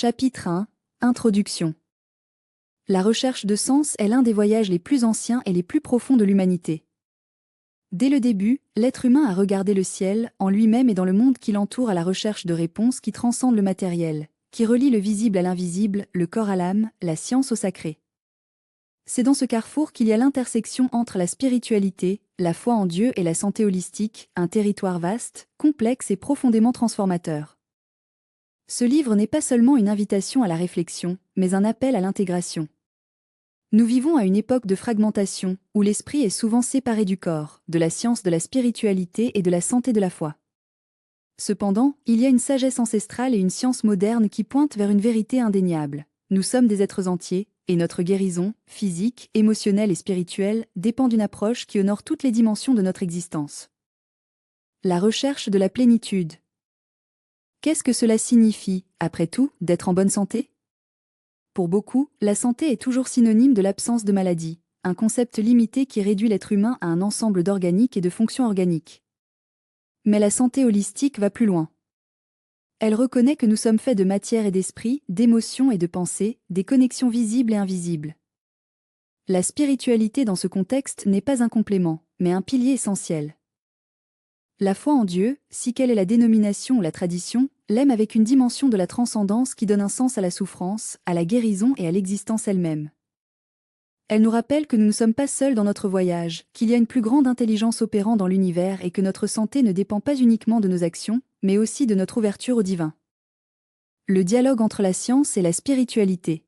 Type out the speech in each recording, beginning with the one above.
Chapitre 1. Introduction. La recherche de sens est l'un des voyages les plus anciens et les plus profonds de l'humanité. Dès le début, l'être humain a regardé le ciel, en lui-même et dans le monde qui l'entoure à la recherche de réponses qui transcendent le matériel, qui relient le visible à l'invisible, le corps à l'âme, la science au sacré. C'est dans ce carrefour qu'il y a l'intersection entre la spiritualité, la foi en Dieu et la santé holistique, un territoire vaste, complexe et profondément transformateur. Ce livre n'est pas seulement une invitation à la réflexion, mais un appel à l'intégration. Nous vivons à une époque de fragmentation, où l'esprit est souvent séparé du corps, de la science de la spiritualité et de la santé de la foi. Cependant, il y a une sagesse ancestrale et une science moderne qui pointent vers une vérité indéniable. Nous sommes des êtres entiers, et notre guérison, physique, émotionnelle et spirituelle, dépend d'une approche qui honore toutes les dimensions de notre existence. La recherche de la plénitude. Qu'est-ce que cela signifie, après tout, d'être en bonne santé ? Pour beaucoup, la santé est toujours synonyme de l'absence de maladie, un concept limité qui réduit l'être humain à un ensemble d'organiques et de fonctions organiques. Mais la santé holistique va plus loin. Elle reconnaît que nous sommes faits de matière et d'esprit, d'émotions et de pensées, des connexions visibles et invisibles. La spiritualité dans ce contexte n'est pas un complément, mais un pilier essentiel. La foi en Dieu, si quelle est la dénomination ou la tradition, l'aime avec une dimension de la transcendance qui donne un sens à la souffrance, à la guérison et à l'existence elle-même. Elle nous rappelle que nous ne sommes pas seuls dans notre voyage, qu'il y a une plus grande intelligence opérant dans l'univers et que notre santé ne dépend pas uniquement de nos actions, mais aussi de notre ouverture au divin. Le dialogue entre la science et la spiritualité.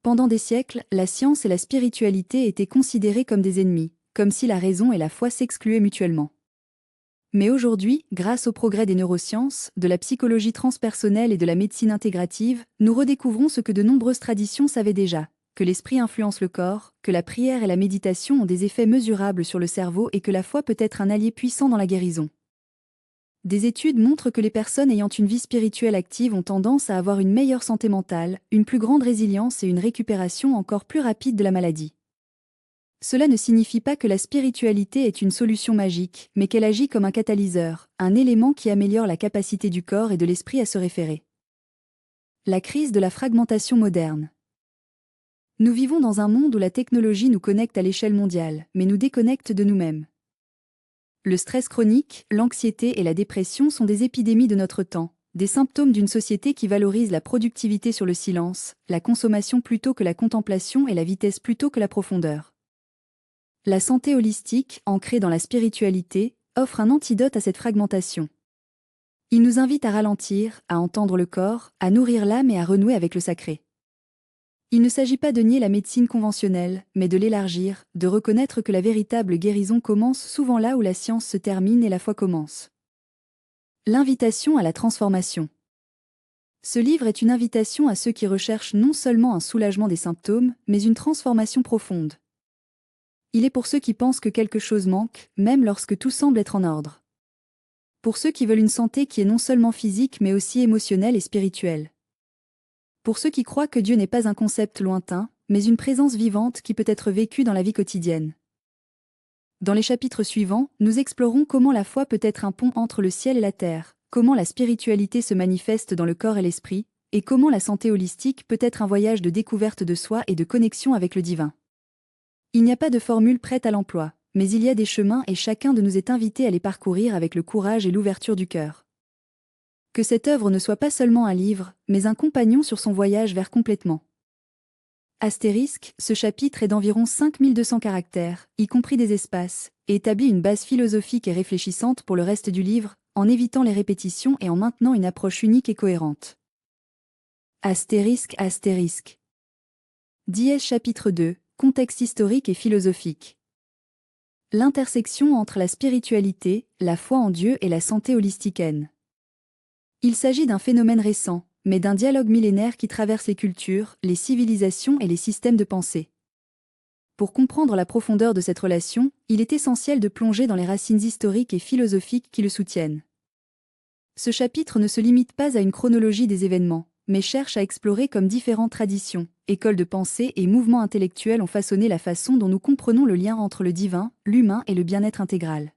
Pendant des siècles, la science et la spiritualité étaient considérées comme des ennemis, comme si la raison et la foi s'excluaient mutuellement. Mais aujourd'hui, grâce au progrès des neurosciences, de la psychologie transpersonnelle et de la médecine intégrative, nous redécouvrons ce que de nombreuses traditions savaient déjà, que l'esprit influence le corps, que la prière et la méditation ont des effets mesurables sur le cerveau et que la foi peut être un allié puissant dans la guérison. Des études montrent que les personnes ayant une vie spirituelle active ont tendance à avoir une meilleure santé mentale, une plus grande résilience et une récupération encore plus rapide de la maladie. Cela ne signifie pas que la spiritualité est une solution magique, mais qu'elle agit comme un catalyseur, un élément qui améliore la capacité du corps et de l'esprit à se référer. La crise de la fragmentation moderne. Nous vivons dans un monde où la technologie nous connecte à l'échelle mondiale, mais nous déconnecte de nous-mêmes. Le stress chronique, l'anxiété et la dépression sont des épidémies de notre temps, des symptômes d'une société qui valorise la productivité sur le silence, la consommation plutôt que la contemplation et la vitesse plutôt que la profondeur. La santé holistique, ancrée dans la spiritualité, offre un antidote à cette fragmentation. Il nous invite à ralentir, à entendre le corps, à nourrir l'âme et à renouer avec le sacré. Il ne s'agit pas de nier la médecine conventionnelle, mais de l'élargir, de reconnaître que la véritable guérison commence souvent là où la science se termine et la foi commence. L'invitation à la transformation. Ce livre est une invitation à ceux qui recherchent non seulement un soulagement des symptômes, mais une transformation profonde. Il est pour ceux qui pensent que quelque chose manque, même lorsque tout semble être en ordre. Pour ceux qui veulent une santé qui est non seulement physique mais aussi émotionnelle et spirituelle. Pour ceux qui croient que Dieu n'est pas un concept lointain, mais une présence vivante qui peut être vécue dans la vie quotidienne. Dans les chapitres suivants, nous explorons comment la foi peut être un pont entre le ciel et la terre, comment la spiritualité se manifeste dans le corps et l'esprit, et comment la santé holistique peut être un voyage de découverte de soi et de connexion avec le divin. Il n'y a pas de formule prête à l'emploi, mais il y a des chemins et chacun de nous est invité à les parcourir avec le courage et l'ouverture du cœur. Que cette œuvre ne soit pas seulement un livre, mais un compagnon sur son voyage vers complètement. Astérisque, ce chapitre est d'environ 5200 caractères, y compris des espaces, et établit une base philosophique et réfléchissante pour le reste du livre, en évitant les répétitions et en maintenant une approche unique et cohérente. Astérisque. Dièse chapitre 2. Contexte historique et philosophique. L'intersection entre la spiritualité, la foi en Dieu et la santé holistiquenne. Il s'agit d'un phénomène récent, mais d'un dialogue millénaire qui traverse les cultures, les civilisations et les systèmes de pensée. Pour comprendre la profondeur de cette relation, il est essentiel de plonger dans les racines historiques et philosophiques qui le soutiennent. Ce chapitre ne se limite pas à une chronologie des événements, mais cherche à explorer comme différentes traditions, écoles de pensée et mouvements intellectuels ont façonné la façon dont nous comprenons le lien entre le divin, l'humain et le bien-être intégral.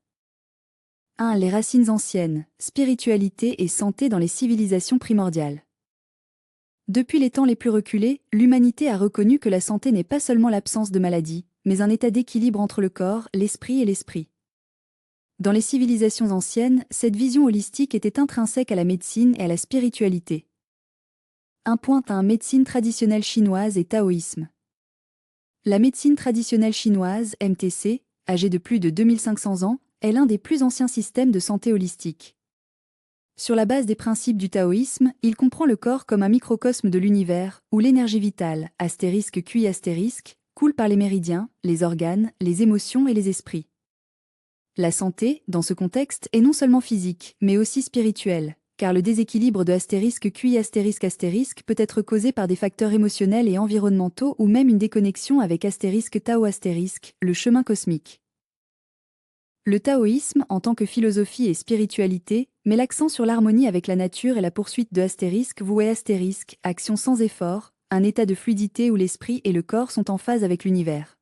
1. Les racines anciennes, spiritualité et santé dans les civilisations primordiales. Depuis les temps les plus reculés, l'humanité a reconnu que la santé n'est pas seulement l'absence de maladie, mais un état d'équilibre entre le corps, l'esprit et l'esprit. Dans les civilisations anciennes, cette vision holistique était intrinsèque à la médecine et à la spiritualité. 1.1 Médecine traditionnelle chinoise et taoïsme. La médecine traditionnelle chinoise, MTC, âgée de plus de 2500 ans, est l'un des plus anciens systèmes de santé holistique. Sur la base des principes du taoïsme, il comprend le corps comme un microcosme de l'univers, où l'énergie vitale, *QI*, coule par les méridiens, les organes, les émotions et les esprits. La santé, dans ce contexte, est non seulement physique, mais aussi spirituelle, car le déséquilibre de *QI** peut être causé par des facteurs émotionnels et environnementaux ou même une déconnexion avec *Tao*, le chemin cosmique. Le taoïsme, en tant que philosophie et spiritualité, met l'accent sur l'harmonie avec la nature et la poursuite de voué action sans effort, un état de fluidité où l'esprit et le corps sont en phase avec l'univers.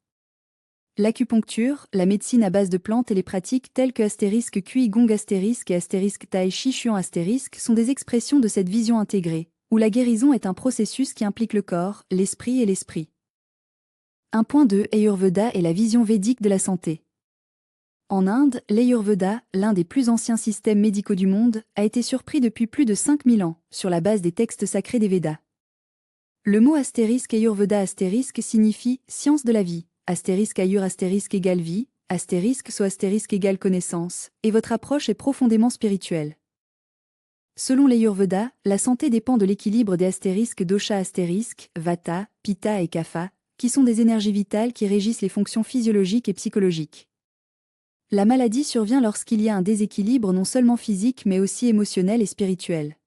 L'acupuncture, la médecine à base de plantes et les pratiques telles que *QI Gong et *Tai Chi Chuan sont des expressions de cette vision intégrée, où la guérison est un processus qui implique le corps, l'esprit et l'esprit. 1.2 Ayurveda et la vision védique de la santé. En Inde, l'Ayurveda, l'un des plus anciens systèmes médicaux du monde, a été surpris depuis plus de 5000 ans, sur la base des textes sacrés des Védas. Le mot Ayurveda signifie « science de la vie », Ayur égale vie, égale connaissance, et votre approche est profondément spirituelle. Selon l'Ayurveda, la santé dépend de l'équilibre des dosha Vata, Pitta et Kapha, qui sont des énergies vitales qui régissent les fonctions physiologiques et psychologiques. La maladie survient lorsqu'il y a un déséquilibre non seulement physique mais aussi émotionnel et spirituel.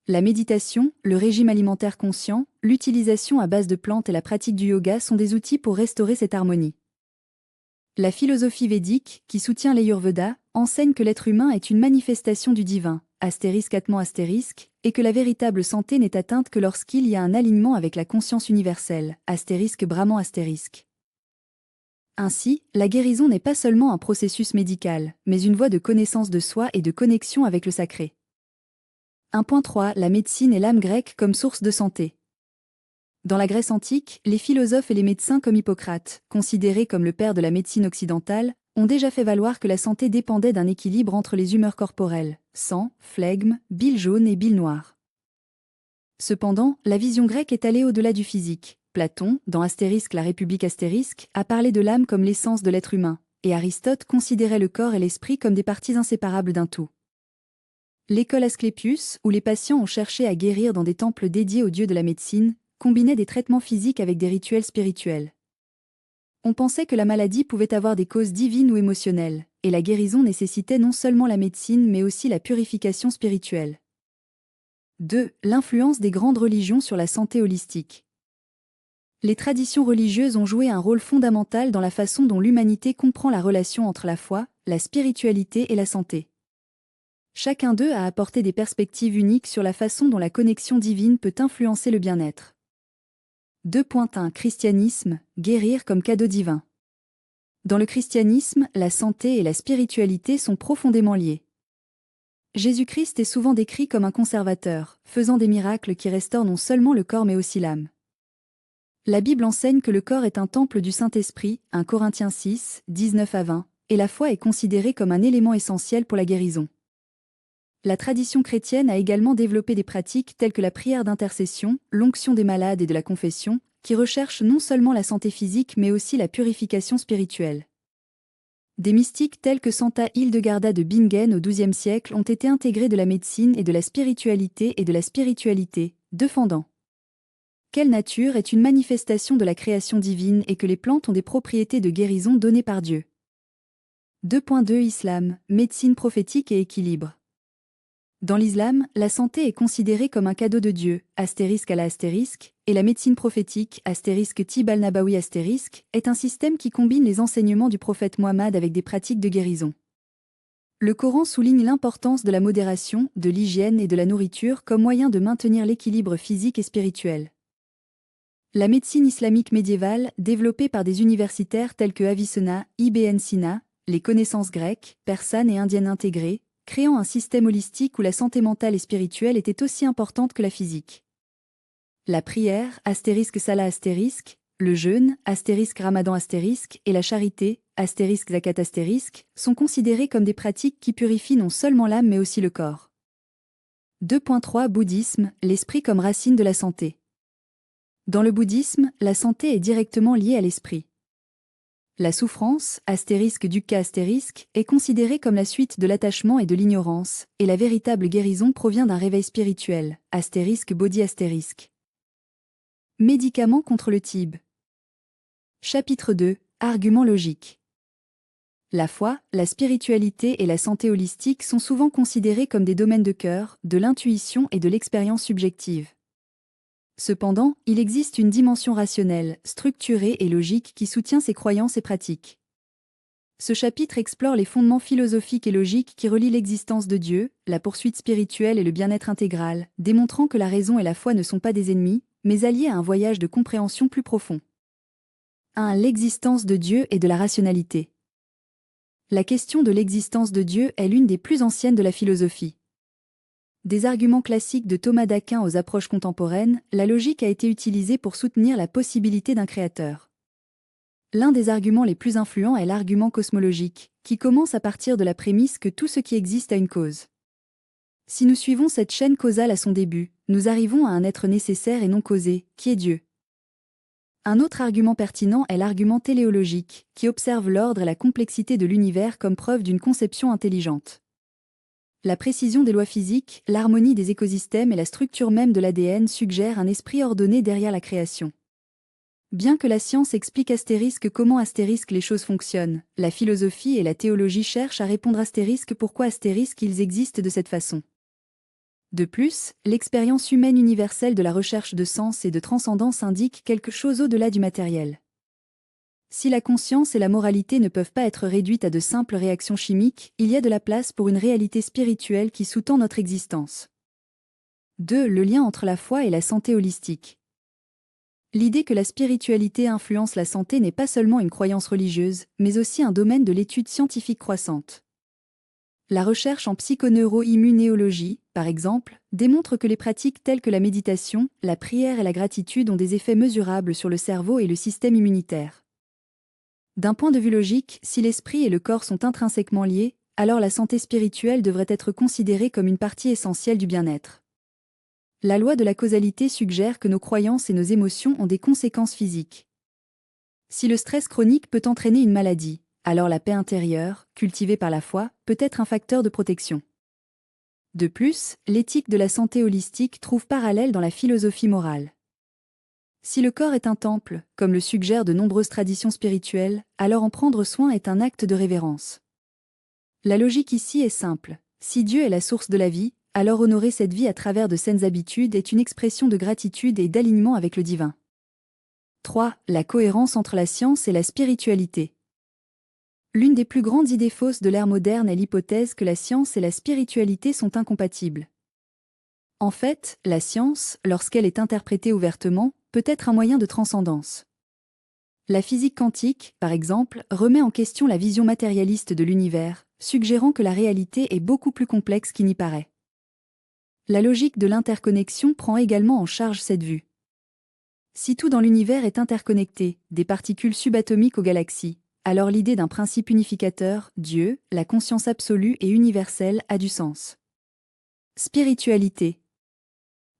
La méditation, le régime alimentaire conscient, l'utilisation à base de plantes et la pratique du yoga sont des outils pour restaurer cette harmonie. La philosophie védique, qui soutient l'Ayurveda, enseigne que l'être humain est une manifestation du divin, et que la véritable santé n'est atteinte que lorsqu'il y a un alignement avec la conscience universelle, Brahman *. Ainsi, la guérison n'est pas seulement un processus médical, mais une voie de connaissance de soi et de connexion avec le sacré. 1.3 La médecine et l'âme grecque comme source de santé. Dans la Grèce antique, les philosophes et les médecins comme Hippocrate, considérés comme le père de la médecine occidentale, ont déjà fait valoir que la santé dépendait d'un équilibre entre les humeurs corporelles, sang, flegme, bile jaune et bile noire. Cependant, la vision grecque est allée au-delà du physique. Platon, dans la République a parlé de l'âme comme l'essence de l'être humain, et Aristote considérait le corps et l'esprit comme des parties inséparables d'un tout. L'école Asclépius, où les patients ont cherché à guérir dans des temples dédiés aux dieux de la médecine, combinait des traitements physiques avec des rituels spirituels. On pensait que la maladie pouvait avoir des causes divines ou émotionnelles, et la guérison nécessitait non seulement la médecine mais aussi la purification spirituelle. 2. L'influence des grandes religions sur la santé holistique. Les traditions religieuses ont joué un rôle fondamental dans la façon dont l'humanité comprend la relation entre la foi, la spiritualité et la santé. Chacun d'eux a apporté des perspectives uniques sur la façon dont la connexion divine peut influencer le bien-être. 2.1 Christianisme, guérir comme cadeau divin. Dans le christianisme, la santé et la spiritualité sont profondément liées. Jésus-Christ est souvent décrit comme un conservateur, faisant des miracles qui restaurent non seulement le corps mais aussi l'âme. La Bible enseigne que le corps est un temple du Saint-Esprit, 1 Corinthiens 6, 19-20, et la foi est considérée comme un élément essentiel pour la guérison. La tradition chrétienne a également développé des pratiques telles que la prière d'intercession, l'onction des malades et de la confession, qui recherchent non seulement la santé physique mais aussi la purification spirituelle. Des mystiques tels que Santa Hildegarda de Bingen au XIIe siècle ont été intégrés de la médecine et de la spiritualité, défendant quelle nature est une manifestation de la création divine et que les plantes ont des propriétés de guérison données par Dieu. 2.2 Islam, médecine prophétique et équilibre. Dans l'islam, la santé est considérée comme un cadeau de Dieu, et la médecine prophétique, Tib al-Nabawi est un système qui combine les enseignements du prophète Mohammed avec des pratiques de guérison. Le Coran souligne l'importance de la modération, de l'hygiène et de la nourriture comme moyen de maintenir l'équilibre physique et spirituel. La médecine islamique médiévale, développée par des universitaires tels que Avicenna, Ibn Sina, les connaissances grecques, persanes et indiennes intégrées, créant un système holistique où la santé mentale et spirituelle était aussi importante que la physique. La prière, *salah*, le jeûne, *ramadan*, et la charité, *zakat*, sont considérés comme des pratiques qui purifient non seulement l'âme mais aussi le corps. 2.3 Bouddhisme, l'esprit comme racine de la santé. Dans le bouddhisme, la santé est directement liée à l'esprit. La souffrance, *dukkha*, est considérée comme la suite de l'attachement et de l'ignorance, et la véritable guérison provient d'un réveil spirituel, *bodhi*. Médicaments contre le TIB. Chapitre 2, Arguments logiques. La foi, la spiritualité et la santé holistique sont souvent considérés comme des domaines de cœur, de l'intuition et de l'expérience subjective. Cependant, il existe une dimension rationnelle, structurée et logique qui soutient ces croyances et pratiques. Ce chapitre explore les fondements philosophiques et logiques qui relient l'existence de Dieu, la poursuite spirituelle et le bien-être intégral, démontrant que la raison et la foi ne sont pas des ennemis, mais alliés à un voyage de compréhension plus profond. 1. L'existence de Dieu et de la rationalité. La question de l'existence de Dieu est l'une des plus anciennes de la philosophie. Des arguments classiques de Thomas d'Aquin aux approches contemporaines, la logique a été utilisée pour soutenir la possibilité d'un créateur. L'un des arguments les plus influents est l'argument cosmologique, qui commence à partir de la prémisse que tout ce qui existe a une cause. Si nous suivons cette chaîne causale à son début, nous arrivons à un être nécessaire et non causé, qui est Dieu. Un autre argument pertinent est l'argument téléologique, qui observe l'ordre et la complexité de l'univers comme preuve d'une conception intelligente. La précision des lois physiques, l'harmonie des écosystèmes et la structure même de l'ADN suggèrent un esprit ordonné derrière la création. Bien que la science explique comment les choses fonctionnent, la philosophie et la théologie cherchent à répondre pourquoi ils existent de cette façon. De plus, l'expérience humaine universelle de la recherche de sens et de transcendance indique quelque chose au-delà du matériel. Si la conscience et la moralité ne peuvent pas être réduites à de simples réactions chimiques, il y a de la place pour une réalité spirituelle qui sous-tend notre existence. 2. Le lien entre la foi et la santé holistique. L'idée que la spiritualité influence la santé n'est pas seulement une croyance religieuse, mais aussi un domaine de l'étude scientifique croissante. La recherche en psychoneuroimmunologie, par exemple, démontre que les pratiques telles que la méditation, la prière et la gratitude ont des effets mesurables sur le cerveau et le système immunitaire. D'un point de vue logique, si l'esprit et le corps sont intrinsèquement liés, alors la santé spirituelle devrait être considérée comme une partie essentielle du bien-être. La loi de la causalité suggère que nos croyances et nos émotions ont des conséquences physiques. Si le stress chronique peut entraîner une maladie, alors la paix intérieure, cultivée par la foi, peut être un facteur de protection. De plus, l'éthique de la santé holistique trouve parallèle dans la philosophie morale. Si le corps est un temple, comme le suggèrent de nombreuses traditions spirituelles, alors en prendre soin est un acte de révérence. La logique ici est simple. Si Dieu est la source de la vie, alors honorer cette vie à travers de saines habitudes est une expression de gratitude et d'alignement avec le divin. 3. La cohérence entre la science et la spiritualité. L'une des plus grandes idées fausses de l'ère moderne est l'hypothèse que la science et la spiritualité sont incompatibles. En fait, la science, lorsqu'elle est interprétée ouvertement, peut être un moyen de transcendance. La physique quantique, par exemple, remet en question la vision matérialiste de l'univers, suggérant que la réalité est beaucoup plus complexe qu'il n'y paraît. La logique de l'interconnexion prend également en charge cette vue. Si tout dans l'univers est interconnecté, des particules subatomiques aux galaxies, alors l'idée d'un principe unificateur, Dieu, la conscience absolue et universelle, a du sens. Spiritualité.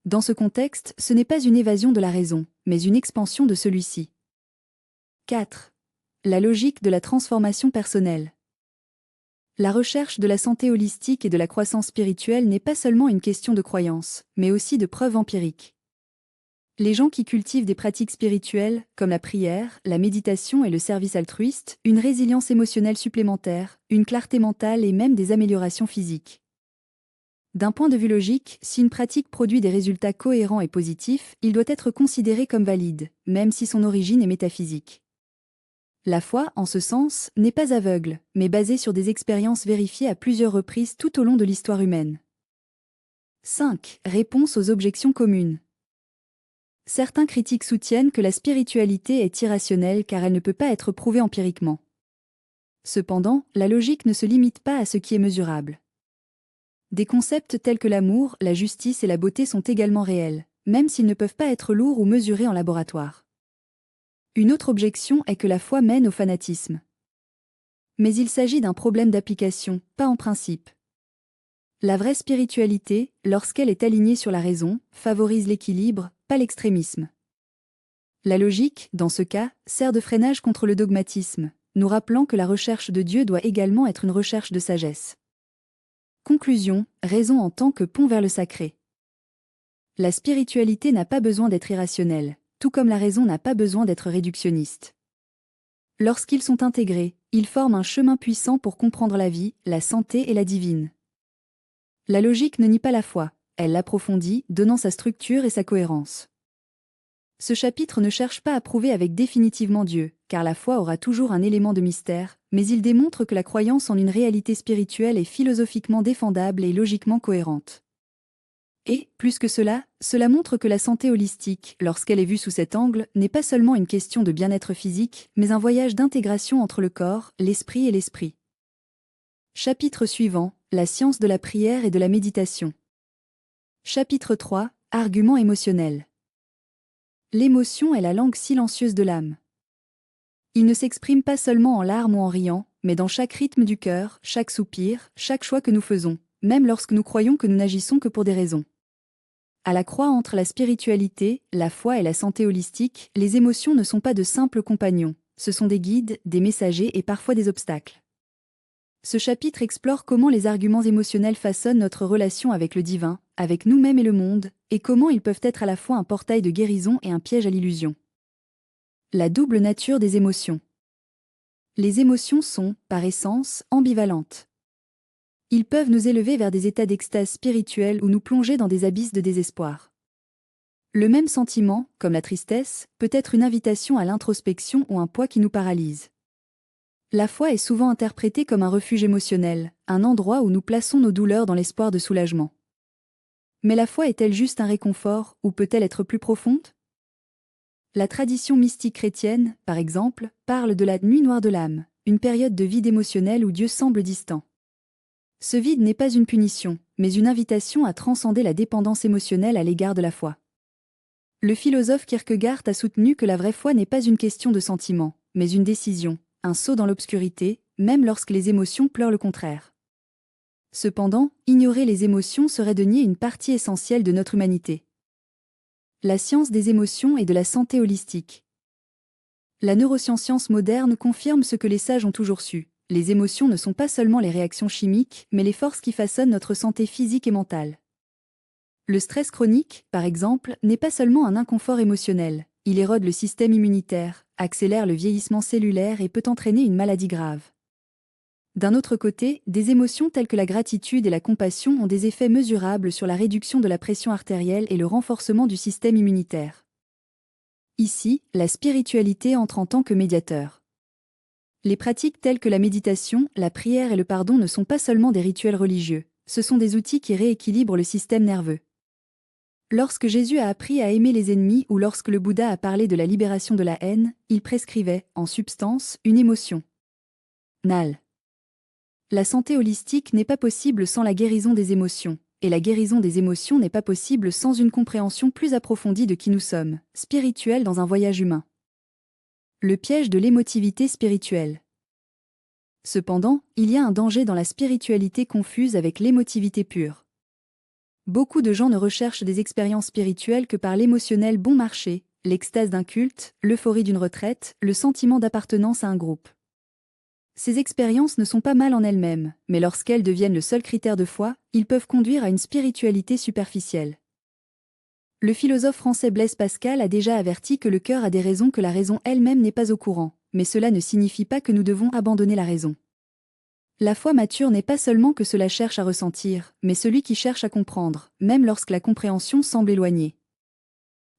Dans ce contexte, ce n'est pas une évasion de la raison, mais une expansion de celui-ci. 4. La logique de la transformation personnelle. La recherche de la santé holistique et de la croissance spirituelle n'est pas seulement une question de croyance, mais aussi de preuves empiriques. Les gens qui cultivent des pratiques spirituelles, comme la prière, la méditation et le service altruiste, une résilience émotionnelle supplémentaire, une clarté mentale et même des améliorations physiques. D'un point de vue logique, si une pratique produit des résultats cohérents et positifs, il doit être considéré comme valide, même si son origine est métaphysique. La foi, en ce sens, n'est pas aveugle, mais basée sur des expériences vérifiées à plusieurs reprises tout au long de l'histoire humaine. 5. Réponse aux objections communes. Certains critiques soutiennent que la spiritualité est irrationnelle car elle ne peut pas être prouvée empiriquement. Cependant, la logique ne se limite pas à ce qui est mesurable. Des concepts tels que l'amour, la justice et la beauté sont également réels, même s'ils ne peuvent pas être lourds ou mesurés en laboratoire. Une autre objection est que la foi mène au fanatisme. Mais il s'agit d'un problème d'application, pas en principe. La vraie spiritualité, lorsqu'elle est alignée sur la raison, favorise l'équilibre, pas l'extrémisme. La logique, dans ce cas, sert de freinage contre le dogmatisme, nous rappelant que la recherche de Dieu doit également être une recherche de sagesse. Conclusion, raison en tant que pont vers le sacré. La spiritualité n'a pas besoin d'être irrationnelle, tout comme la raison n'a pas besoin d'être réductionniste. Lorsqu'ils sont intégrés, ils forment un chemin puissant pour comprendre la vie, la santé et la divine. La logique ne nie pas la foi, elle l'approfondit, donnant sa structure et sa cohérence. Ce chapitre ne cherche pas à prouver avec définitivement Dieu, car la foi aura toujours un élément de mystère, mais il démontre que la croyance en une réalité spirituelle est philosophiquement défendable et logiquement cohérente. Et, plus que cela, cela montre que la santé holistique, lorsqu'elle est vue sous cet angle, n'est pas seulement une question de bien-être physique, mais un voyage d'intégration entre le corps, l'esprit et l'esprit. Chapitre suivant, la science de la prière et de la méditation. Chapitre 3, arguments émotionnels. L'émotion est la langue silencieuse de l'âme. Il ne s'exprime pas seulement en larmes ou en riant, mais dans chaque rythme du cœur, chaque soupir, chaque choix que nous faisons, même lorsque nous croyons que nous n'agissons que pour des raisons. À la croix entre la spiritualité, la foi et la santé holistique, les émotions ne sont pas de simples compagnons, ce sont des guides, des messagers et parfois des obstacles. Ce chapitre explore comment les arguments émotionnels façonnent notre relation avec le divin, avec nous-mêmes et le monde, et comment ils peuvent être à la fois un portail de guérison et un piège à l'illusion. La double nature des émotions. Les émotions sont, par essence, ambivalentes. Ils peuvent nous élever vers des états d'extase spirituelle ou nous plonger dans des abysses de désespoir. Le même sentiment, comme la tristesse, peut être une invitation à l'introspection ou un poids qui nous paralyse. La foi est souvent interprétée comme un refuge émotionnel, un endroit où nous plaçons nos douleurs dans l'espoir de soulagement. Mais la foi est-elle juste un réconfort, ou peut-elle être plus profonde ? La tradition mystique chrétienne, par exemple, parle de la nuit noire de l'âme, une période de vide émotionnel où Dieu semble distant. Ce vide n'est pas une punition, mais une invitation à transcender la dépendance émotionnelle à l'égard de la foi. Le philosophe Kierkegaard a soutenu que la vraie foi n'est pas une question de sentiment, mais une décision, un saut dans l'obscurité, même lorsque les émotions pleurent le contraire. Cependant, ignorer les émotions serait de nier une partie essentielle de notre humanité. La science des émotions et de la santé holistique. La neuroscience moderne confirme ce que les sages ont toujours su. Les émotions ne sont pas seulement les réactions chimiques, mais les forces qui façonnent notre santé physique et mentale. Le stress chronique, par exemple, n'est pas seulement un inconfort émotionnel. Il érode le système immunitaire, accélère le vieillissement cellulaire et peut entraîner une maladie grave. D'un autre côté, des émotions telles que la gratitude et la compassion ont des effets mesurables sur la réduction de la pression artérielle et le renforcement du système immunitaire. Ici, la spiritualité entre en tant que médiateur. Les pratiques telles que la méditation, la prière et le pardon ne sont pas seulement des rituels religieux, ce sont des outils qui rééquilibrent le système nerveux. Lorsque Jésus a appris à aimer les ennemis ou lorsque le Bouddha a parlé de la libération de la haine, il prescrivait, en substance, une émotion. Nal. La santé holistique n'est pas possible sans la guérison des émotions, et la guérison des émotions n'est pas possible sans une compréhension plus approfondie de qui nous sommes, spirituelle dans un voyage humain. Le piège de l'émotivité spirituelle. Cependant, il y a un danger dans la spiritualité confuse avec l'émotivité pure. Beaucoup de gens ne recherchent des expériences spirituelles que par l'émotionnel bon marché, l'extase d'un culte, l'euphorie d'une retraite, le sentiment d'appartenance à un groupe. Ces expériences ne sont pas mal en elles-mêmes, mais lorsqu'elles deviennent le seul critère de foi, ils peuvent conduire à une spiritualité superficielle. Le philosophe français Blaise Pascal a déjà averti que le cœur a des raisons que la raison elle-même n'est pas au courant, mais cela ne signifie pas que nous devons abandonner la raison. La foi mature n'est pas seulement que cela cherche à ressentir, mais celui qui cherche à comprendre, même lorsque la compréhension semble éloignée.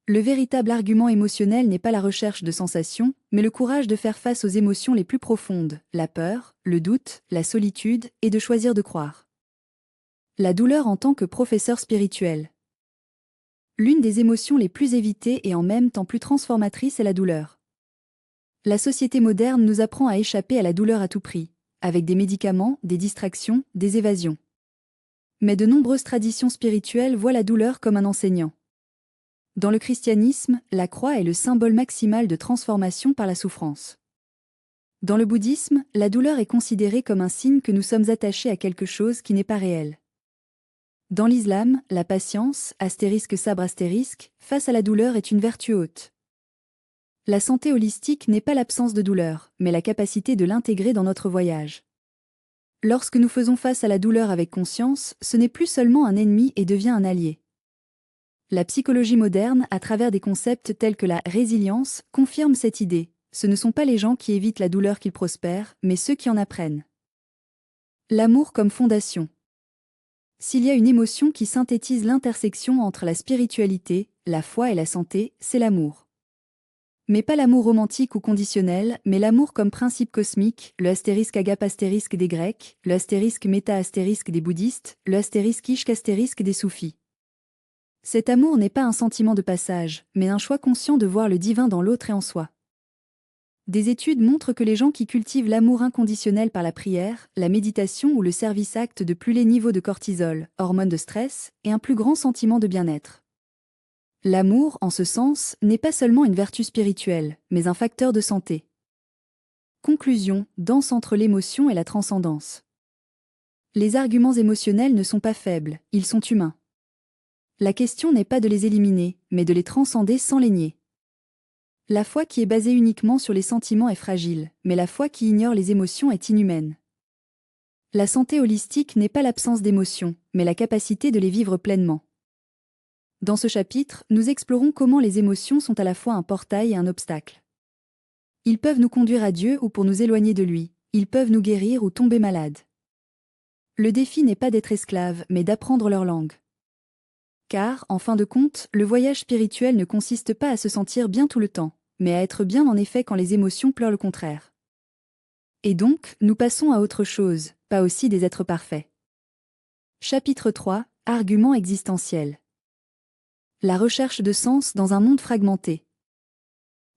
Le véritable argument émotionnel n'est pas la recherche de sensations, mais le courage de faire face aux émotions les plus profondes, la peur, le doute, la solitude, et de choisir de croire. La douleur en tant que professeur spirituel. L'une des émotions les plus évitées et en même temps plus transformatrices est la douleur. La société moderne nous apprend à échapper à la douleur à tout prix, avec des médicaments, des distractions, des évasions. Mais de nombreuses traditions spirituelles voient la douleur comme un enseignant. Dans le christianisme, la croix est le symbole maximal de transformation par la souffrance. Dans le bouddhisme, la douleur est considérée comme un signe que nous sommes attachés à quelque chose qui n'est pas réel. Dans l'islam, la patience, sabre face à la douleur est une vertu haute. La santé holistique n'est pas l'absence de douleur, mais la capacité de l'intégrer dans notre voyage. Lorsque nous faisons face à la douleur avec conscience, ce n'est plus seulement un ennemi et devient un allié. La psychologie moderne, à travers des concepts tels que la résilience, confirme cette idée. Ce ne sont pas les gens qui évitent la douleur qu'ils prospèrent, mais ceux qui en apprennent. L'amour comme fondation. S'il y a une émotion qui synthétise l'intersection entre la spiritualité, la foi et la santé, c'est l'amour. Mais pas l'amour romantique ou conditionnel, mais l'amour comme principe cosmique, le *agap* des Grecs, le *méta* des bouddhistes, le *ishk* des soufis. Cet amour n'est pas un sentiment de passage, mais un choix conscient de voir le divin dans l'autre et en soi. Des études montrent que les gens qui cultivent l'amour inconditionnel par la prière, la méditation ou le service actent de plus les niveaux de cortisol, hormone de stress, et un plus grand sentiment de bien-être. L'amour, en ce sens, n'est pas seulement une vertu spirituelle, mais un facteur de santé. Conclusion, danse entre l'émotion et la transcendance. Les arguments émotionnels ne sont pas faibles, ils sont humains. La question n'est pas de les éliminer, mais de les transcender sans les nier. La foi qui est basée uniquement sur les sentiments est fragile, mais la foi qui ignore les émotions est inhumaine. La santé holistique n'est pas l'absence d'émotions, mais la capacité de les vivre pleinement. Dans ce chapitre, nous explorons comment les émotions sont à la fois un portail et un obstacle. Ils peuvent nous conduire à Dieu ou pour nous éloigner de lui, ils peuvent nous guérir ou tomber malades. Le défi n'est pas d'être esclave, mais d'apprendre leur langue. Car, en fin de compte, le voyage spirituel ne consiste pas à se sentir bien tout le temps, mais à être bien en effet quand les émotions pleurent le contraire. Et donc, nous passons à autre chose, pas aussi des êtres parfaits. Chapitre 3, Arguments existentiels. La recherche de sens dans un monde fragmenté.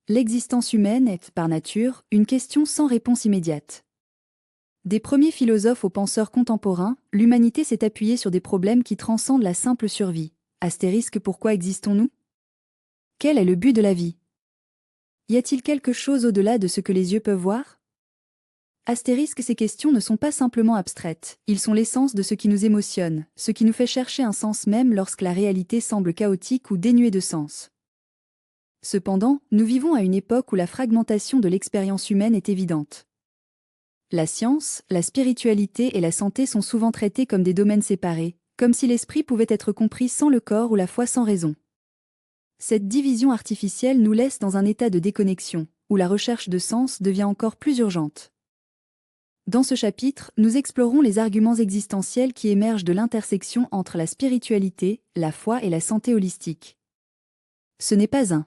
L'existence humaine est, par nature, une question sans réponse immédiate. Des premiers philosophes aux penseurs contemporains, l'humanité s'est appuyée sur des problèmes qui transcendent la simple survie. Pourquoi existons-nous? Quel est le but de la vie? Y a-t-il quelque chose au-delà de ce que les yeux peuvent voir? Ces questions ne sont pas simplement abstraites, ils sont l'essence de ce qui nous émotionne, ce qui nous fait chercher un sens même lorsque la réalité semble chaotique ou dénuée de sens. Cependant, nous vivons à une époque où la fragmentation de l'expérience humaine est évidente. La science, la spiritualité et la santé sont souvent traitées comme des domaines séparés, comme si l'esprit pouvait être compris sans le corps ou la foi sans raison. Cette division artificielle nous laisse dans un état de déconnexion, où la recherche de sens devient encore plus urgente. Dans ce chapitre, nous explorons les arguments existentiels qui émergent de l'intersection entre la spiritualité, la foi et la santé holistique. Ce n'est pas un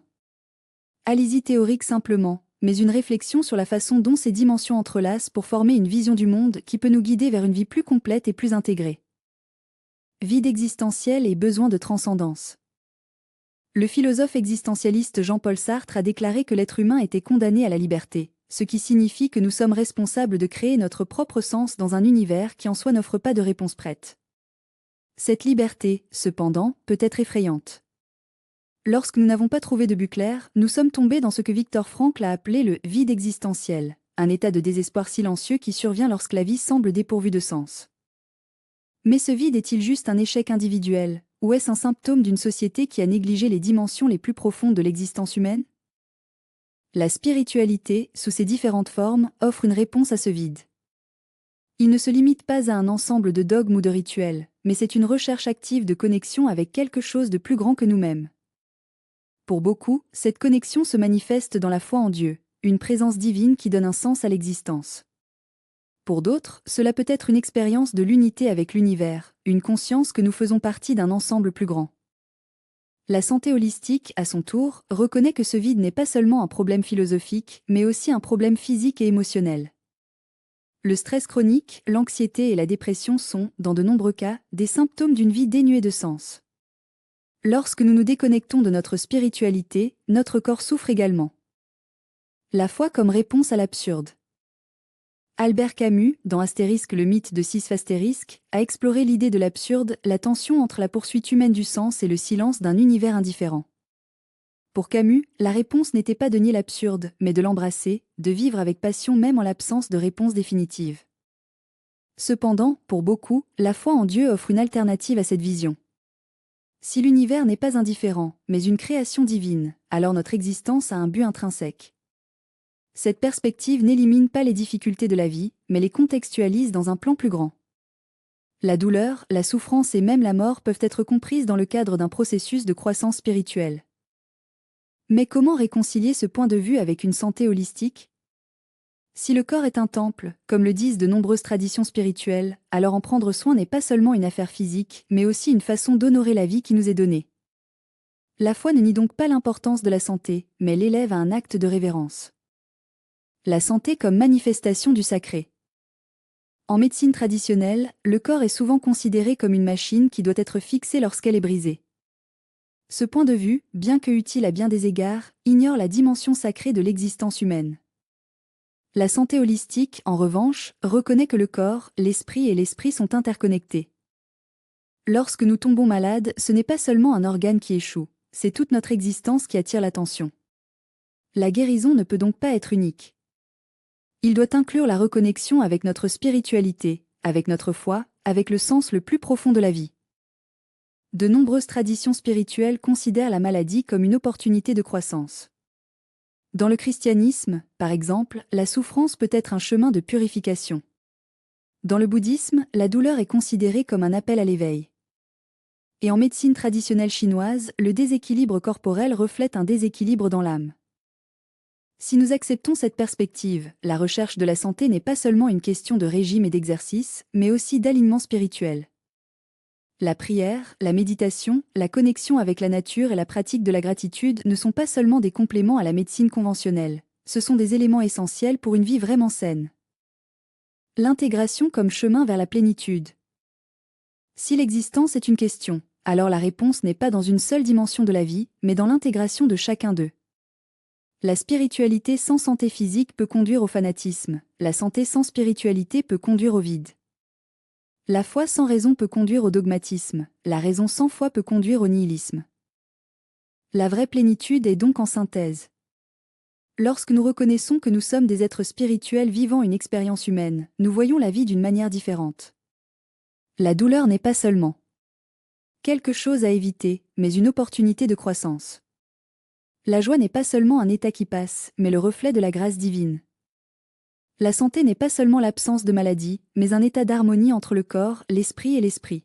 analyse théorique simplement, mais une réflexion sur la façon dont ces dimensions entrelacent pour former une vision du monde qui peut nous guider vers une vie plus complète et plus intégrée. Vide existentiel et besoin de transcendance. Le philosophe existentialiste Jean-Paul Sartre a déclaré que l'être humain était condamné à la liberté, ce qui signifie que nous sommes responsables de créer notre propre sens dans un univers qui en soi n'offre pas de réponse prête. Cette liberté, cependant, peut être effrayante. Lorsque nous n'avons pas trouvé de but clair, nous sommes tombés dans ce que Viktor Frankl a appelé le vide existentiel, un état de désespoir silencieux qui survient lorsque la vie semble dépourvue de sens. Mais ce vide est-il juste un échec individuel, ou est-ce un symptôme d'une société qui a négligé les dimensions les plus profondes de l'existence humaine? La spiritualité, sous ses différentes formes, offre une réponse à ce vide. Il ne se limite pas à un ensemble de dogmes ou de rituels, mais c'est une recherche active de connexion avec quelque chose de plus grand que nous-mêmes. Pour beaucoup, cette connexion se manifeste dans la foi en Dieu, une présence divine qui donne un sens à l'existence. Pour d'autres, cela peut être une expérience de l'unité avec l'univers, une conscience que nous faisons partie d'un ensemble plus grand. La santé holistique, à son tour, reconnaît que ce vide n'est pas seulement un problème philosophique, mais aussi un problème physique et émotionnel. Le stress chronique, l'anxiété et la dépression sont, dans de nombreux cas, des symptômes d'une vie dénuée de sens. Lorsque nous nous déconnectons de notre spiritualité, notre corps souffre également. La foi comme réponse à l'absurde. Albert Camus, dans le mythe de Sisyphe a exploré l'idée de l'absurde, la tension entre la poursuite humaine du sens et le silence d'un univers indifférent. Pour Camus, la réponse n'était pas de nier l'absurde, mais de l'embrasser, de vivre avec passion même en l'absence de réponse définitive. Cependant, pour beaucoup, la foi en Dieu offre une alternative à cette vision. Si l'univers n'est pas indifférent, mais une création divine, alors notre existence a un but intrinsèque. Cette perspective n'élimine pas les difficultés de la vie, mais les contextualise dans un plan plus grand. La douleur, la souffrance et même la mort peuvent être comprises dans le cadre d'un processus de croissance spirituelle. Mais comment réconcilier ce point de vue avec une santé holistique ? Si le corps est un temple, comme le disent de nombreuses traditions spirituelles, alors en prendre soin n'est pas seulement une affaire physique, mais aussi une façon d'honorer la vie qui nous est donnée. La foi ne nie donc pas l'importance de la santé, mais l'élève à un acte de révérence. La santé comme manifestation du sacré. En médecine traditionnelle, le corps est souvent considéré comme une machine qui doit être fixée lorsqu'elle est brisée. Ce point de vue, bien que utile à bien des égards, ignore la dimension sacrée de l'existence humaine. La santé holistique, en revanche, reconnaît que le corps, l'esprit et l'esprit sont interconnectés. Lorsque nous tombons malades, ce n'est pas seulement un organe qui échoue, c'est toute notre existence qui attire l'attention. La guérison ne peut donc pas être unique. Il doit inclure la reconnexion avec notre spiritualité, avec notre foi, avec le sens le plus profond de la vie. De nombreuses traditions spirituelles considèrent la maladie comme une opportunité de croissance. Dans le christianisme, par exemple, la souffrance peut être un chemin de purification. Dans le bouddhisme, la douleur est considérée comme un appel à l'éveil. Et en médecine traditionnelle chinoise, le déséquilibre corporel reflète un déséquilibre dans l'âme. Si nous acceptons cette perspective, la recherche de la santé n'est pas seulement une question de régime et d'exercice, mais aussi d'alignement spirituel. La prière, la méditation, la connexion avec la nature et la pratique de la gratitude ne sont pas seulement des compléments à la médecine conventionnelle, ce sont des éléments essentiels pour une vie vraiment saine. L'intégration comme chemin vers la plénitude. Si l'existence est une question, alors la réponse n'est pas dans une seule dimension de la vie, mais dans l'intégration de chacun d'eux. La spiritualité sans santé physique peut conduire au fanatisme, la santé sans spiritualité peut conduire au vide. La foi sans raison peut conduire au dogmatisme, la raison sans foi peut conduire au nihilisme. La vraie plénitude est donc en synthèse. Lorsque nous reconnaissons que nous sommes des êtres spirituels vivant une expérience humaine, nous voyons la vie d'une manière différente. La douleur n'est pas seulement quelque chose à éviter, mais une opportunité de croissance. La joie n'est pas seulement un état qui passe, mais le reflet de la grâce divine. La santé n'est pas seulement l'absence de maladie, mais un état d'harmonie entre le corps, l'esprit et l'esprit.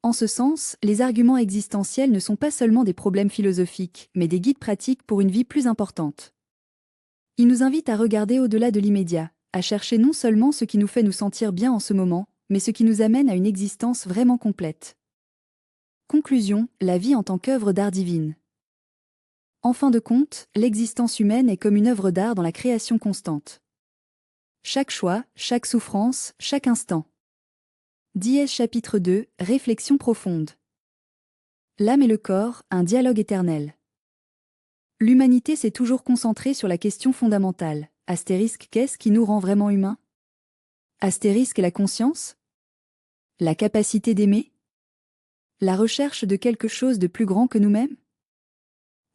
En ce sens, les arguments existentiels ne sont pas seulement des problèmes philosophiques, mais des guides pratiques pour une vie plus importante. Ils nous invitent à regarder au-delà de l'immédiat, à chercher non seulement ce qui nous fait nous sentir bien en ce moment, mais ce qui nous amène à une existence vraiment complète. Conclusion, la vie en tant qu'œuvre d'art divine. En fin de compte, l'existence humaine est comme une œuvre d'art dans la création constante. Chaque choix, chaque souffrance, chaque instant. Dièse chapitre 2, réflexion profonde. L'âme et le corps, un dialogue éternel. L'humanité s'est toujours concentrée sur la question fondamentale. Astérisque, qu'est-ce qui nous rend vraiment humains ? Astérisque, la conscience ? La capacité d'aimer ? La recherche de quelque chose de plus grand que nous-mêmes ?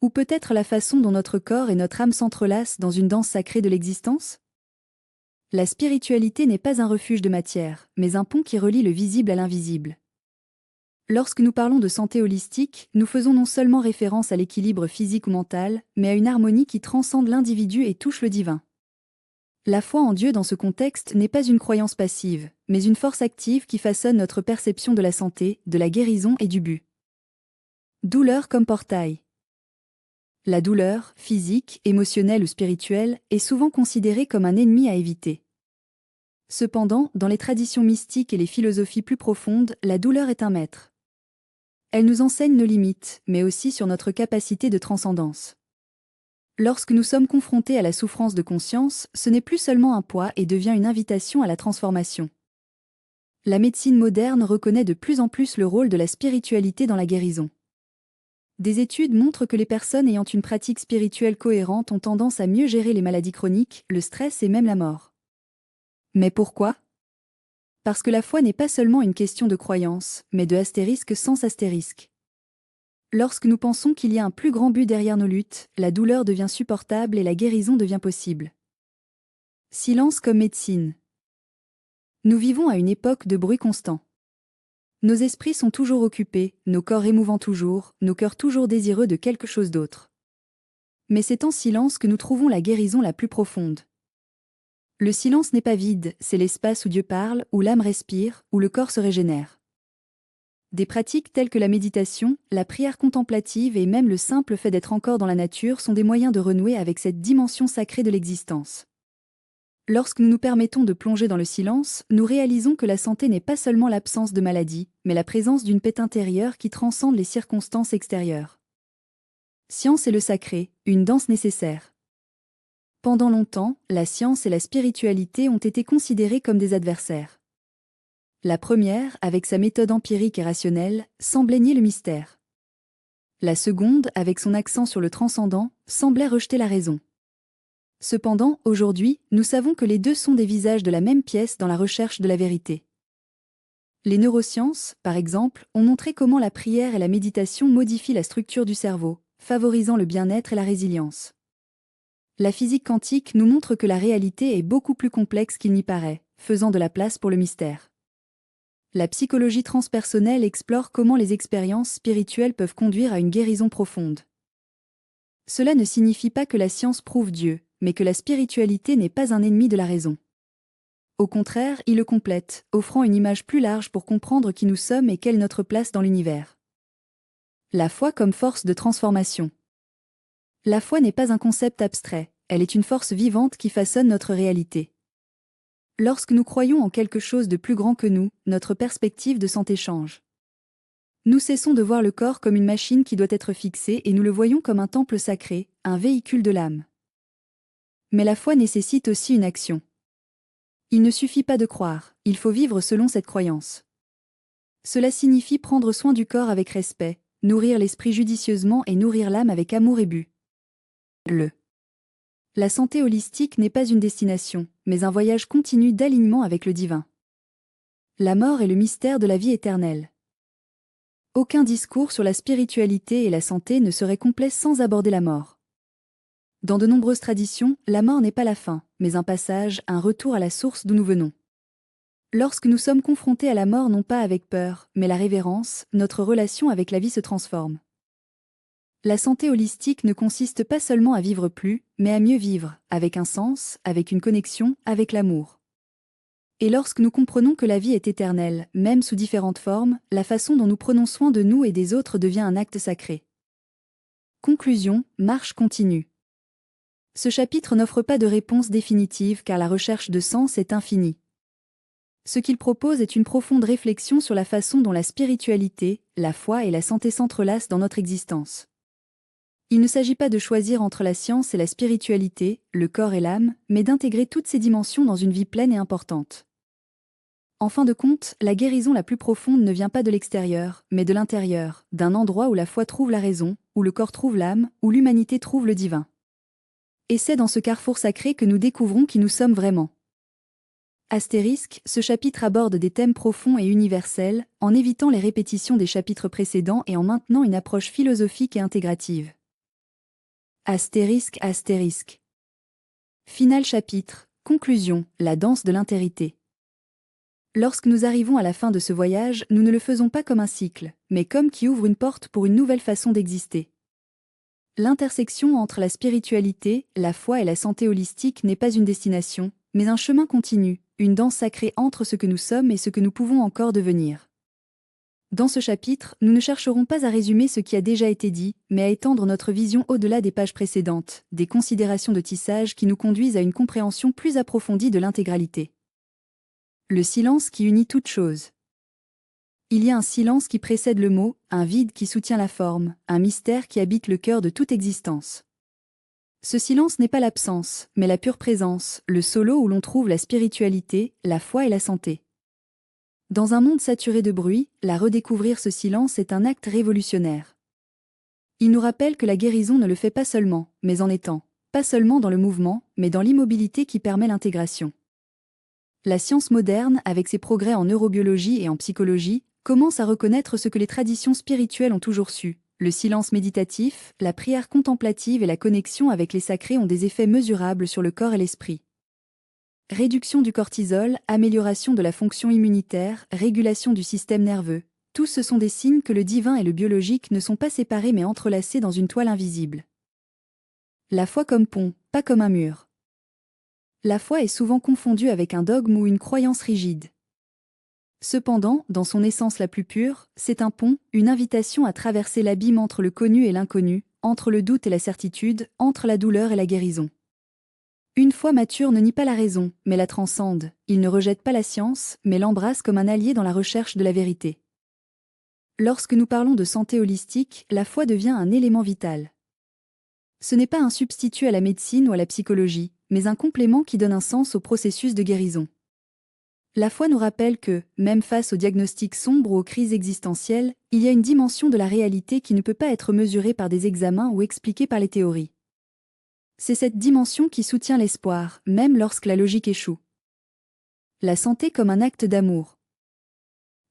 Ou peut-être la façon dont notre corps et notre âme s'entrelacent dans une danse sacrée de l'existence ? La spiritualité n'est pas un refuge de matière, mais un pont qui relie le visible à l'invisible. Lorsque nous parlons de santé holistique, nous faisons non seulement référence à l'équilibre physique ou mental, mais à une harmonie qui transcende l'individu et touche le divin. La foi en Dieu dans ce contexte n'est pas une croyance passive, mais une force active qui façonne notre perception de la santé, de la guérison et du but. Douleur comme portail. La douleur, physique, émotionnelle ou spirituelle, est souvent considérée comme un ennemi à éviter. Cependant, dans les traditions mystiques et les philosophies plus profondes, la douleur est un maître. Elle nous enseigne nos limites, mais aussi sur notre capacité de transcendance. Lorsque nous sommes confrontés à la souffrance de conscience, ce n'est plus seulement un poids et devient une invitation à la transformation. La médecine moderne reconnaît de plus en plus le rôle de la spiritualité dans la guérison. Des études montrent que les personnes ayant une pratique spirituelle cohérente ont tendance à mieux gérer les maladies chroniques, le stress et même la mort. Mais pourquoi ? Parce que la foi n'est pas seulement une question de croyance, mais de astérisque sans astérisque. Lorsque nous pensons qu'il y a un plus grand but derrière nos luttes, la douleur devient supportable et la guérison devient possible. Silence comme médecine. Nous vivons à une époque de bruit constant. Nos esprits sont toujours occupés, nos corps émouvant toujours, nos cœurs toujours désireux de quelque chose d'autre. Mais c'est en silence que nous trouvons la guérison la plus profonde. Le silence n'est pas vide, c'est l'espace où Dieu parle, où l'âme respire, où le corps se régénère. Des pratiques telles que la méditation, la prière contemplative et même le simple fait d'être encore dans la nature sont des moyens de renouer avec cette dimension sacrée de l'existence. Lorsque nous nous permettons de plonger dans le silence, nous réalisons que la santé n'est pas seulement l'absence de maladie, mais la présence d'une paix intérieure qui transcende les circonstances extérieures. Science et le sacré, une danse nécessaire. Pendant longtemps, la science et la spiritualité ont été considérées comme des adversaires. La première, avec sa méthode empirique et rationnelle, semblait nier le mystère. La seconde, avec son accent sur le transcendant, semblait rejeter la raison. Cependant, aujourd'hui, nous savons que les deux sont des visages de la même pièce dans la recherche de la vérité. Les neurosciences, par exemple, ont montré comment la prière et la méditation modifient la structure du cerveau, favorisant le bien-être et la résilience. La physique quantique nous montre que la réalité est beaucoup plus complexe qu'il n'y paraît, faisant de la place pour le mystère. La psychologie transpersonnelle explore comment les expériences spirituelles peuvent conduire à une guérison profonde. Cela ne signifie pas que la science prouve Dieu, mais que la spiritualité n'est pas un ennemi de la raison. Au contraire, il le complète, offrant une image plus large pour comprendre qui nous sommes et quelle est notre place dans l'univers. La foi comme force de transformation. La foi n'est pas un concept abstrait, elle est une force vivante qui façonne notre réalité. Lorsque nous croyons en quelque chose de plus grand que nous, notre perspective de santé change. Nous cessons de voir le corps comme une machine qui doit être fixée et nous le voyons comme un temple sacré, un véhicule de l'âme. Mais la foi nécessite aussi une action. Il ne suffit pas de croire, il faut vivre selon cette croyance. Cela signifie prendre soin du corps avec respect, nourrir l'esprit judicieusement et nourrir l'âme avec amour et but. La santé holistique n'est pas une destination, mais un voyage continu d'alignement avec le divin. La mort est le mystère de la vie éternelle. Aucun discours sur la spiritualité et la santé ne serait complet sans aborder la mort. Dans de nombreuses traditions, la mort n'est pas la fin, mais un passage, un retour à la source d'où nous venons. Lorsque nous sommes confrontés à la mort non pas avec peur, mais la révérence, notre relation avec la vie se transforme. La santé holistique ne consiste pas seulement à vivre plus, mais à mieux vivre, avec un sens, avec une connexion, avec l'amour. Et lorsque nous comprenons que la vie est éternelle, même sous différentes formes, la façon dont nous prenons soin de nous et des autres devient un acte sacré. Conclusion, marche continue. Ce chapitre n'offre pas de réponse définitive car la recherche de sens est infinie. Ce qu'il propose est une profonde réflexion sur la façon dont la spiritualité, la foi et la santé s'entrelacent dans notre existence. Il ne s'agit pas de choisir entre la science et la spiritualité, le corps et l'âme, mais d'intégrer toutes ces dimensions dans une vie pleine et importante. En fin de compte, la guérison la plus profonde ne vient pas de l'extérieur, mais de l'intérieur, d'un endroit où la foi trouve la raison, où le corps trouve l'âme, où l'humanité trouve le divin. Et c'est dans ce carrefour sacré que nous découvrons qui nous sommes vraiment. Astérisque, ce chapitre aborde des thèmes profonds et universels, en évitant les répétitions des chapitres précédents et en maintenant une approche philosophique et intégrative. Astérisque, astérisque. Final chapitre, conclusion, la danse de l'intérité. Lorsque nous arrivons à la fin de ce voyage, nous ne le faisons pas comme un cycle, mais comme qui ouvre une porte pour une nouvelle façon d'exister. L'intersection entre la spiritualité, la foi et la santé holistique n'est pas une destination, mais un chemin continu, une danse sacrée entre ce que nous sommes et ce que nous pouvons encore devenir. Dans ce chapitre, nous ne chercherons pas à résumer ce qui a déjà été dit, mais à étendre notre vision au-delà des pages précédentes, des considérations de tissage qui nous conduisent à une compréhension plus approfondie de l'intégralité. Le silence qui unit toutes choses. Il y a un silence qui précède le mot, un vide qui soutient la forme, un mystère qui habite le cœur de toute existence. Ce silence n'est pas l'absence, mais la pure présence, le solo où l'on trouve la spiritualité, la foi et la santé. Dans un monde saturé de bruit, redécouvrir ce silence est un acte révolutionnaire. Il nous rappelle que la guérison ne le fait pas seulement, mais en étant, pas seulement dans le mouvement, mais dans l'immobilité qui permet l'intégration. La science moderne, avec ses progrès en neurobiologie et en psychologie, commence à reconnaître ce que les traditions spirituelles ont toujours su, Le silence méditatif, la prière contemplative et la connexion avec les sacrés ont des effets mesurables sur le corps et l'esprit. Réduction du cortisol, amélioration de la fonction immunitaire, régulation du système nerveux. Tous ce sont des signes que le divin et le biologique ne sont pas séparés mais entrelacés dans une toile invisible. La foi comme pont, pas comme un mur. La foi est souvent confondue avec un dogme ou une croyance rigide. Cependant, dans son essence la plus pure, c'est un pont, une invitation à traverser l'abîme entre le connu et l'inconnu, entre le doute et la certitude, entre la douleur et la guérison. Une foi mature ne nie pas la raison, mais la transcende. Il ne rejette pas la science, mais l'embrasse comme un allié dans la recherche de la vérité. Lorsque nous parlons de santé holistique, la foi devient un élément vital. Ce n'est pas un substitut à la médecine ou à la psychologie, mais un complément qui donne un sens au processus de guérison. La foi nous rappelle que, même face aux diagnostics sombres ou aux crises existentielles, il y a une dimension de la réalité qui ne peut pas être mesurée par des examens ou expliquée par les théories. C'est cette dimension qui soutient l'espoir, même lorsque la logique échoue. La santé comme un acte d'amour.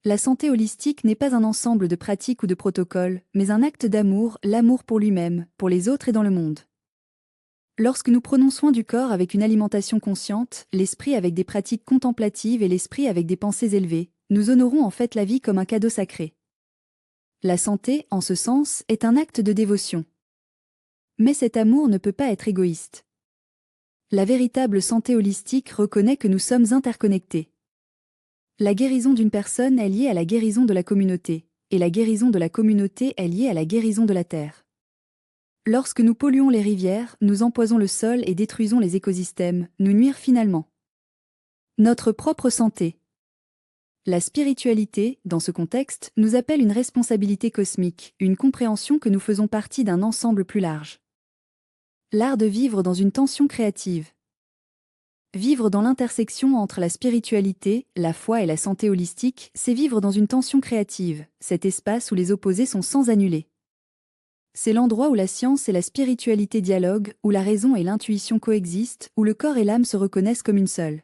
La santé holistique n'est pas un ensemble de pratiques ou de protocoles, mais un acte d'amour, l'amour pour lui-même, pour les autres et dans le monde. Lorsque nous prenons soin du corps avec une alimentation consciente, l'esprit avec des pratiques contemplatives et l'esprit avec des pensées élevées, nous honorons en fait la vie comme un cadeau sacré. La santé, en ce sens, est un acte de dévotion. Mais cet amour ne peut pas être égoïste. La véritable santé holistique reconnaît que nous sommes interconnectés. La guérison d'une personne est liée à la guérison de la communauté, et la guérison de la communauté est liée à la guérison de la terre. Lorsque nous polluons les rivières, nous empoisons le sol et détruisons les écosystèmes, nous nuire finalement. Notre propre santé. La spiritualité, dans ce contexte, nous appelle une responsabilité cosmique, une compréhension que nous faisons partie d'un ensemble plus large. L'art de vivre dans une tension créative. Vivre dans l'intersection entre la spiritualité, la foi et la santé holistique, c'est vivre dans une tension créative, cet espace où les opposés sont sans annuler. C'est l'endroit où la science et la spiritualité dialoguent, où la raison et l'intuition coexistent, où le corps et l'âme se reconnaissent comme une seule.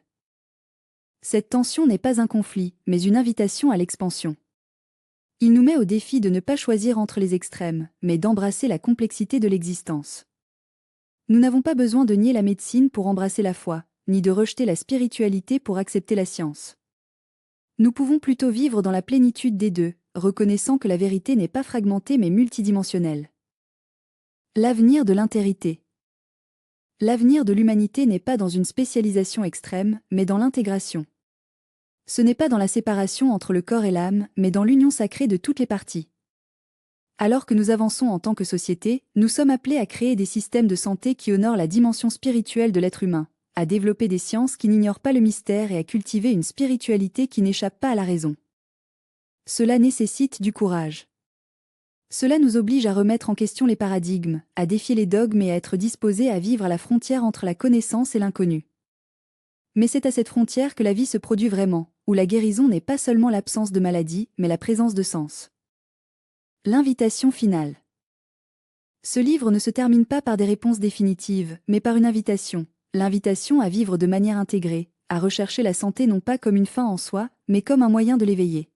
Cette tension n'est pas un conflit, mais une invitation à l'expansion. Il nous met au défi de ne pas choisir entre les extrêmes, mais d'embrasser la complexité de l'existence. Nous n'avons pas besoin de nier la médecine pour embrasser la foi, ni de rejeter la spiritualité pour accepter la science. Nous pouvons plutôt vivre dans la plénitude des deux, reconnaissant que la vérité n'est pas fragmentée mais multidimensionnelle. L'avenir de l'intérité. L'avenir de l'humanité n'est pas dans une spécialisation extrême, mais dans l'intégration. Ce n'est pas dans la séparation entre le corps et l'âme, mais dans l'union sacrée de toutes les parties. Alors que nous avançons en tant que société, nous sommes appelés à créer des systèmes de santé qui honorent la dimension spirituelle de l'être humain, à développer des sciences qui n'ignorent pas le mystère et à cultiver une spiritualité qui n'échappe pas à la raison. Cela nécessite du courage. Cela nous oblige à remettre en question les paradigmes, à défier les dogmes et à être disposés à vivre à la frontière entre la connaissance et l'inconnu. Mais c'est à cette frontière que la vie se produit vraiment, où la guérison n'est pas seulement l'absence de maladie, mais la présence de sens. L'invitation finale. Ce livre ne se termine pas par des réponses définitives, mais par une invitation. L'invitation à vivre de manière intégrée, à rechercher la santé non pas comme une fin en soi, mais comme un moyen de l'éveiller.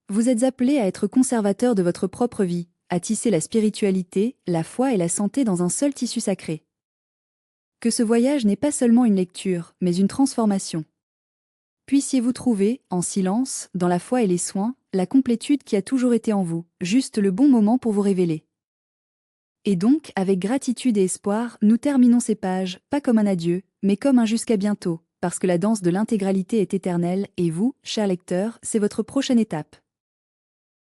Vous êtes appelés à être conservateurs de votre propre vie, à tisser la spiritualité, la foi et la santé dans un seul tissu sacré. Que ce voyage n'est pas seulement une lecture, mais une transformation. Puissiez-vous trouver, en silence, dans la foi et les soins, la complétude qui a toujours été en vous, juste le bon moment pour vous révéler. Et donc, avec gratitude et espoir, nous terminons ces pages, pas comme un adieu, mais comme un jusqu'à bientôt, parce que la danse de l'intégralité est éternelle, et vous, chers lecteurs, c'est votre prochaine étape.